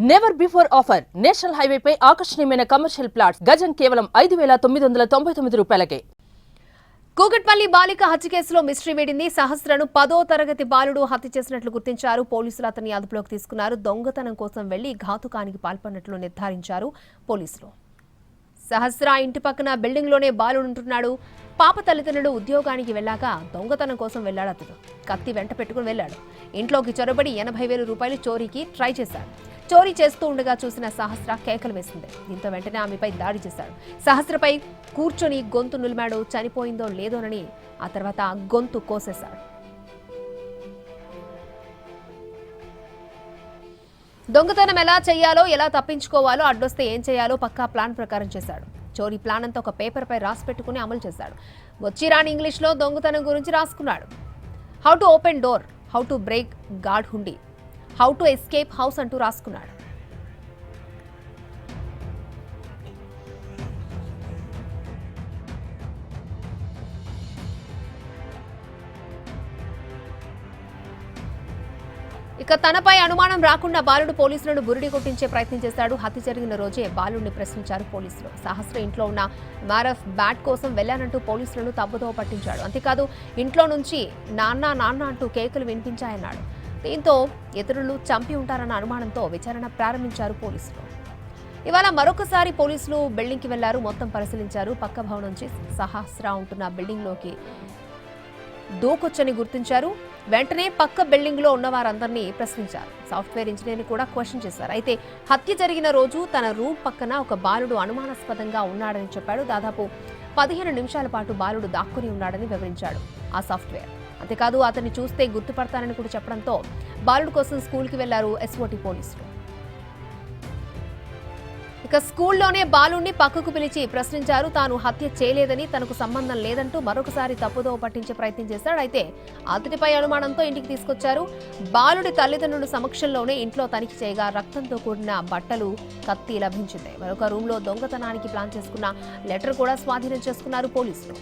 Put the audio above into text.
Never before offer national హైవేపై ఆకర్షణీయమైన commercial plots గజం కేవలం 5,999 రూపాయలకే. కూకట్పల్లి బాలిక హత్య కేసులో మిస్టరీ వేడింది. సహస్రను 10వ తరగతి బాలుడు హత్య చేసినట్లు గుర్తించారు. పోలీసులు అతన్ని అదుపులోకి తీసుకున్నారు. దొంగతనం కోసం వెళ్లి ఘాతుకానికి పాల్పడినట్లు నిర్ధారించారు పోలీసులు. సహస్ర ఇంటి పక్కన బిల్డింగ్లోనే బాలుడుంటున్నాడు. పాప తల్లిదండ్రులు ఉద్యోగానికి వెళ్లాక దొంగతనం కోసం వెళ్లాడు. అతడు కత్తి వెంట పెట్టుకుని వెళ్లాడు. ఇంట్లోకి చొరబడి 80,000 రూపాయలు చోరీకి ట్రై చేశాడు. చోరీ చేస్తూ ఉండగా చూసిన సహస్ర కేకలు వేసింది. దీంతో వెంటనే ఆమెపై దాడి చేశాడు. సహస్రపై కూర్చొని గొంతు నులిమాడు. చనిపోయిందో లేదోనని ఆ తర్వాత గొంతు కోసేశాడు. దొంగతనం ఎలా చేయాలో, ఎలా తప్పించుకోవాలో, అడ్డొస్తే ఏం చేయాలో పక్కా ప్లాన్ ప్రకారం చేశాడు. చోరీ ప్లాన్ అంతా ఒక పేపర్పై రాసి పెట్టుకుని అమలు చేశాడు. వచ్చిరాని ఇంగ్లీష్లో దొంగతనం గురించి రాసుకున్నాడు. How to open door, how to break guard హుండీ, హౌ టు ఎస్కేప్ హౌస్ అంటూ రాసుకున్నాడు. ఇక తనపై అనుమానం రాకుండా బాలుడు పోలీసులను బురిడి కొట్టించే ప్రయత్నం చేశాడు. హత్య జరిగిన రోజే బాలుడిని ప్రశ్నించారు పోలీసులు. సహస్ర ఇంట్లో ఉన్న మారఫ్ బ్యాట్ కోసం వెళ్లానంటూ పోలీసులను తప్పుదోవ పట్టించాడు. అంతేకాదు ఇంట్లో నుంచి నాన్న నాన్న అంటూ కేకలు వినిపించాయన్నాడు. దీంతో ఇతరులు చంపి ఉంటారన్న అనుమానంతో విచారణ ప్రారంభించారు పోలీసులు. ఇవాళ మరొకసారి పోలీసులు బిల్డింగ్కి వెళ్లారు. మొత్తం పరిశీలించారు. పక్క భవనం నుంచి సహస్ర ఉంటున్న బిల్డింగ్లోకి దూకొచ్చని గుర్తించారు. వెంటనే పక్క బిల్డింగ్ లో ఉన్న వారందరినీ ప్రశ్నించారు. సాఫ్ట్వేర్ ఇంజనీర్ కూడా క్వశ్చన్ చేశారు. అయితే హత్య జరిగిన రోజు తన రూమ్ పక్కన ఒక బాలుడు అనుమానాస్పదంగా ఉన్నాడని చెప్పాడు. దాదాపు 15 నిమిషాల పాటు బాలుడు దాక్కుని ఉన్నాడని వివరించాడు ఆ సాఫ్ట్వేర్. అంతేకాదు అతన్ని చూస్తే గుర్తుపడతానని కూడా చెప్పడంతో బాలుడు కోసం స్కూల్కి వెళ్లారు ఎస్ఓటీ పోలీసులు. ఇక స్కూల్లోనే బాలుడిని పక్కకు పిలిచి ప్రశ్నించారు. తాను హత్య చేయలేదని, తనకు సంబంధం లేదంటూ మరొకసారి తప్పుదోవ పట్టించే ప్రయత్నం చేశాడు. అయితే అతడిపై అనుమానంతో ఇంటికి తీసుకొచ్చారు. బాలుడి తల్లిదండ్రుల సమక్షంలోనే ఇంట్లో తనిఖీ చేయగా రక్తంతో కూడిన బట్టలు, కత్తి లభించింది. మరొక రూమ్లో దొంగతనానికి ప్లాన్ చేసుకున్న లెటర్ కూడా స్వాధీనం చేసుకున్నారు పోలీసులు.